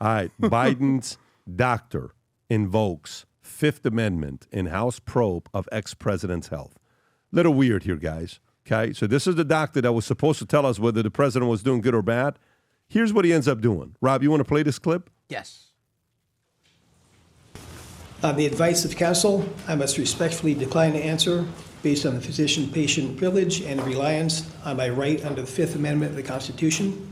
All right. Biden's doctor invokes Fifth Amendment in House probe of ex-president's health. Little weird here, guys. Okay, so this is the doctor that was supposed to tell us whether the president was doing good or bad. Here's what he ends up doing. Rob, you want to play this clip? Yes. On the advice of counsel, I must respectfully decline to answer based on the physician-patient privilege and reliance on my right under the Fifth Amendment of the Constitution.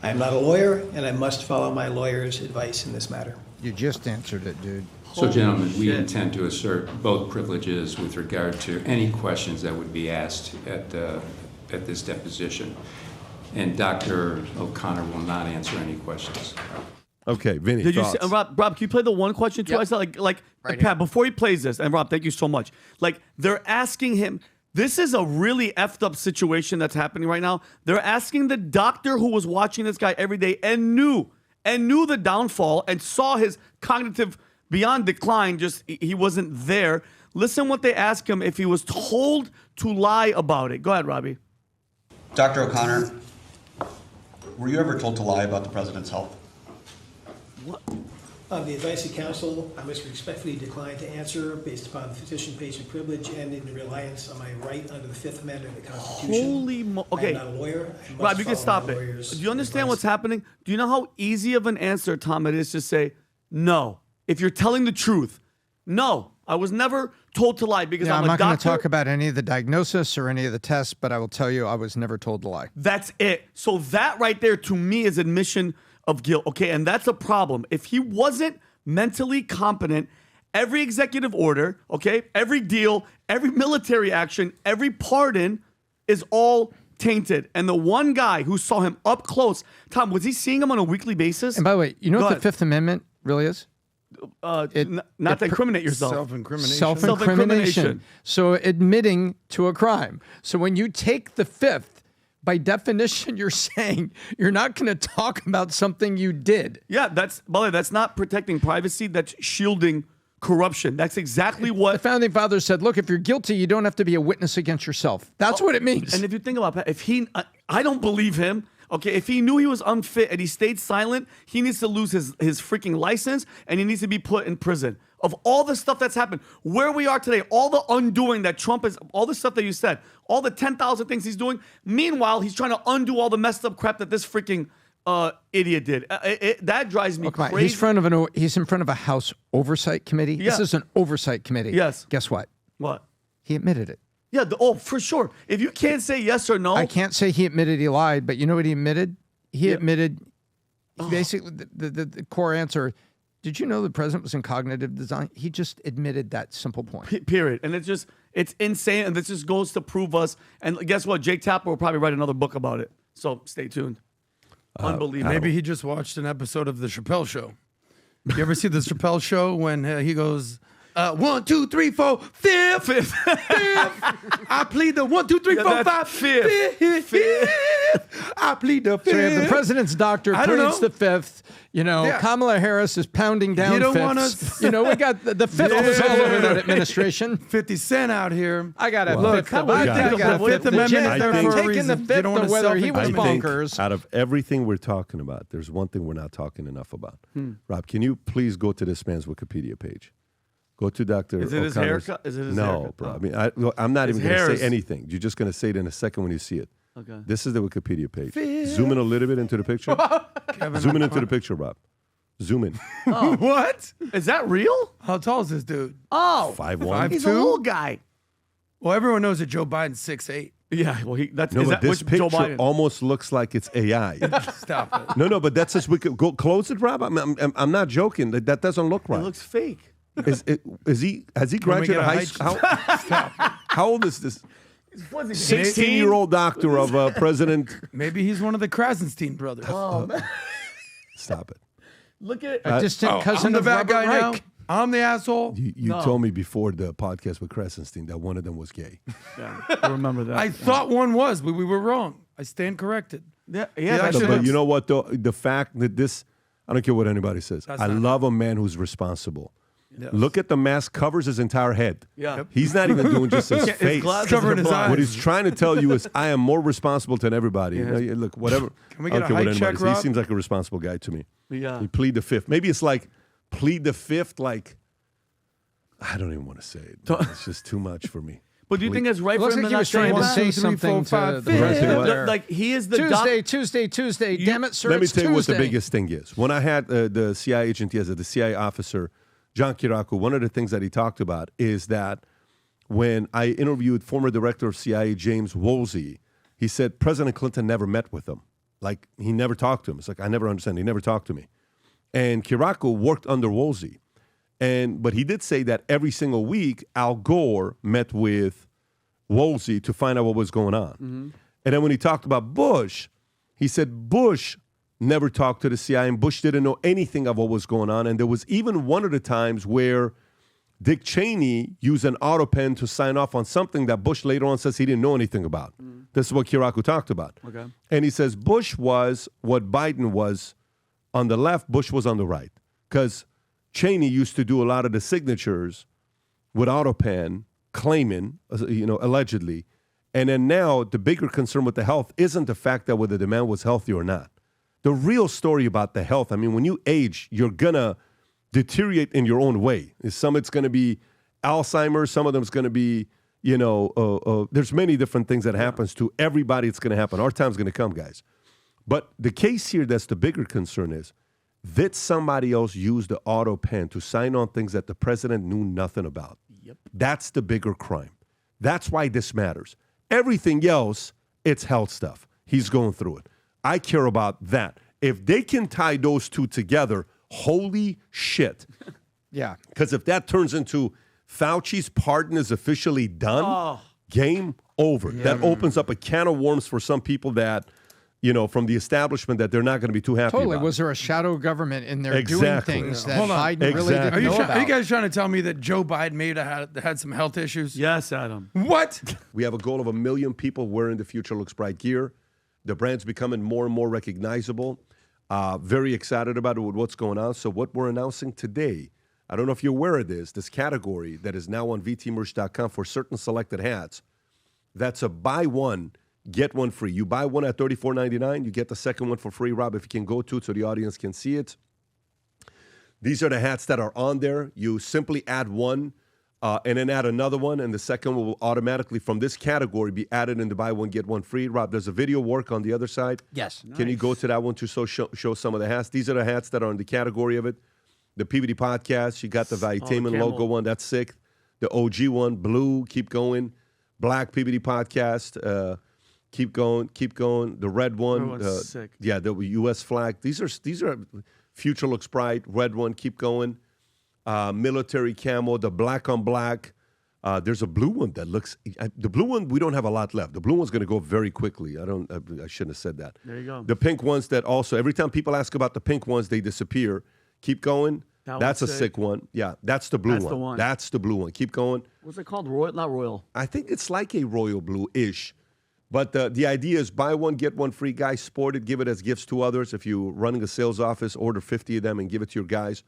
I am not a lawyer, and I must follow my lawyer's advice in this matter. You just answered it, dude. So, gentlemen, we intend to assert both privileges with regard to any questions that would be asked at this deposition. And Dr. O'Connor will not answer any questions. Okay, Vinny, Did you thoughts? see, Rob, can you play the one question too? Yep. I said like Right Pat, here. before he plays this, and Rob, thank you so much. Like, they're asking him, this is a really effed up situation that's happening right now. They're asking the doctor who was watching this guy every day and knew the downfall and saw his cognitive beyond decline, just he wasn't there. Listen what they ask him if he was told to lie about it. Go ahead, Robbie. Dr. O'Connor, were you ever told to lie about the president's health? On the advice of counsel, I must respectfully decline to answer based upon the physician-patient privilege and in reliance on my right under the Fifth Amendment of the Constitution. Holy I okay. am not a lawyer. I must Rob, you can follow stop my it. lawyer's Do you understand advice. what's happening? Do you know how easy of an answer, Tom, it is to say no? If you're telling the truth, no, I was never told to lie because Yeah, I'm I'm a not going doctor. to talk about any of the diagnosis or any of the tests, but I will tell you I was never told to lie. That's it. So that right there to me is admission of guilt. Okay, and that's a problem. If he wasn't mentally competent, every executive order, okay, every deal, every military action, every pardon is all tainted. And the one guy who saw him up close, Tom, was he seeing him on a weekly basis? And by the way, you know Go what ahead. the Fifth Amendment really is? Not to incriminate yourself. Self-incrimination. Self-incrimination. So admitting to a crime. So when you take the Fifth, by definition, you're saying you're not going to talk about something you did. Yeah, by the way, that's not protecting privacy. That's shielding corruption. That's exactly The what. founding fathers said, look, if you're guilty, you don't have to be a witness against yourself. That's what it means. And if you think about it, if I don't believe him. Okay, if he knew he was unfit and he stayed silent, he needs to lose his freaking license and he needs to be put in prison. Of all the stuff that's happened, where we are today, all the undoing that Trump is, all the stuff that you said, all the 10,000 things he's doing. Meanwhile, he's trying to undo all the messed up crap that this freaking idiot did. That drives me Look, Mike, crazy. he's in front of a House Oversight Committee. Yeah. This is an Oversight Committee. Yes. Guess what? What? He admitted it. Yeah, for sure. If you can't say yes or no. I can't say he admitted he lied, but you know what he admitted? He admitted, basically, the core answer, did you know the president was in cognitive design? He just admitted that simple point. Period. And it's insane. And this just goes to prove us. And guess what? Jake Tapper will probably write another book about it. So stay tuned. Unbelievable. Maybe he just watched an episode of The Chappelle Show. You ever see The Chappelle Show when he goes, 1, 2, 3, 4, fifth, fifth. I plead the 1, 2, 3, 4, 5, fifth. I plead the fifth. So if the president's doctor I don't pleads know. the fifth. Yeah. Kamala Harris is pounding down You don't fifths. want us- We got the fifth was all over that administration. 50 Cent out here. I got a Look, fifth. I think the Fifth Amendment is there for a taking reason. the You fifth don't wanna of whether he was I think bonkers. out of everything we're talking about, there's one thing we're not talking enough about. Rob, can you please go to this man's Wikipedia page? Go to Dr. Is it his O'Connor's- haircut? Is it his no, haircut? bro. I mean, I'm not His even going to hairs. say anything. You're just going to say it in a second when you see it. Okay. This is the Wikipedia page. Zoom in a little bit into the picture. Zoom in into the picture, Rob. Zoom in. What? Is that real? How tall is this dude? Oh, 5'1". he's a little guy. Well, everyone knows that Joe Biden's 6'8". Yeah, well, that's No, is but that this which Joe picture Biden? almost looks like it's AI. Stop it. No, but that's just we could go close it, Rob. I'm not joking. That doesn't look It right. looks fake. Has he Can we graduated get a high height school? Stop. How old is this? Was he 16? 16-year-old doctor of President. Maybe he's one of the Krasenstein brothers. Stop it. Look at A distant I'm cousin the of bad Robert guy Reich. now. I'm the asshole. You told me before the podcast with Krasenstein that one of them was gay. Yeah, I remember that. I thought one was, but we were wrong. I stand corrected. yeah, Yeah, that I shit should- But you know what, though? The fact that this, I don't care what anybody says. That's I not- love a man who's responsible. Yes. Look at the mask covers his entire head. Yeah. Yep. He's not even doing just his His face. glasses Covering are his blind. eyes. What he's trying to tell you is, I am more responsible than everybody. Yeah. Look, whatever. Can we get I don't a care what height anybody check, says. He Rob? seems like a responsible guy to me. Yeah. He plead the fifth. Maybe it's like plead the fifth. Like, I don't even want to say it. It's just too much for me. But do you think it's right It for looks him like to he not was trying to that? say 1, 2, 3, 4, something 5, to the fifth. president What? there. Like he is the Tuesday. Damn it, sir, Let me it's tell you what the Tuesday. biggest thing is. When I had the CIA agent yesterday, the CIA officer, John Kirakou, one of the things that he talked about is that when I interviewed former director of CIA, James Woolsey, he said President Clinton never met with him. Like, he never talked to him. It's like, I never understand. He never talked to me. And Kirakou worked under Woolsey. But he did say that every single week, Al Gore met with Woolsey to find out what was going on. Mm-hmm. And then when he talked about Bush, he said Bush never talked to the CIA and Bush didn't know anything of what was going on. And there was even one of the times where Dick Cheney used an auto pen to sign off on something that Bush later on says he didn't know anything about. This is what Kirakou talked about. Okay. And he says Bush was what Biden was on the left, Bush was on the right. Because Cheney used to do a lot of the signatures with auto pen, claiming, allegedly. And then now the bigger concern with the health isn't the fact that whether the man was healthy or not. The real story about the health, I mean, when you age, you're going to deteriorate in your own way. Some it's going to be Alzheimer's, some of them it's going to be, there's many different things that happens to everybody. It's going to happen. Our time's going to come, guys. But the case here that's the bigger concern is, did somebody else use the auto pen to sign on things that the president knew nothing about? Yep. That's the bigger crime. That's why this matters. Everything else, it's health stuff. He's going through it. I care about that. If they can tie those two together, holy shit. Yeah. Because if that turns into Fauci's pardon is officially done, game over. That opens up a can of worms for some people that, from the establishment that they're not going to be too happy Totally. about. Was there a shadow government in there Exactly. doing things that Hold on. Biden really didn't Are you, know about? are you guys trying to tell me that Joe Biden may have had some health issues? Yes, Adam. What? We have a goal of 1 million people wearing the Future Looks Bright gear. The brand's becoming more and more recognizable. Very excited about it with what's going on. So what we're announcing today, I don't know if you're aware of this category that is now on vtmerch.com for certain selected hats, that's a buy one, get one free. You buy one at $34.99, you get the second one for free. Rob, if you can go to it so the audience can see it. These are the hats that are on there. You simply add one and then add another one, and the second one will automatically, from this category, be added into buy one, get one free. Rob, there's a video work on the other side. Yes. Can you go to that one to show some of the hats? These are the hats that are in the category of it. The PBD Podcast, you got the Valuetainment camel. logo one. That's sick. The OG one, blue, keep going. Black PBD Podcast, keep going. The red one, sick. yeah, the U.S. flag. These are Future Looks Bright. Red one, keep going. Military camo, the black on black. There's a blue one that looks. The blue one we don't have a lot left. The blue one's going to go very quickly. I shouldn't have said that. There you go. The pink ones that also every time people ask about the pink ones, they disappear. Keep going. That That's a one's sick one. Yeah, that's the blue That's one. the one. That's the blue one. Keep going. What's it called? Royal? Not royal. I think it's like a royal blue-ish. But the idea is buy one, get one free. Guys, sport it, give it as gifts to others. If you're running a sales office, order 50 of them and give it to your guys.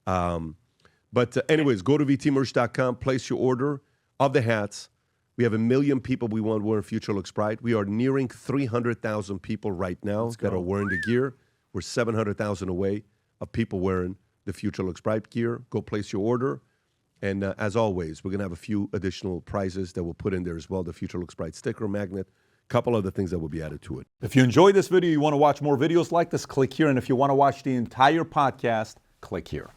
Anyways, go to vtmerch.com, place your order of the hats. We have 1 million people we want wearing Future Looks Bright. We are nearing 300,000 people right now that are wearing the gear. We're 700,000 away of people wearing the Future Looks Bright gear. Go place your order. And as always, we're going to have a few additional prizes that we'll put in there as well. The Future Looks Bright sticker, magnet, a couple other things that will be added to it. If you enjoyed this video, you want to watch more videos like this, click here. And if you want to watch the entire podcast, click here.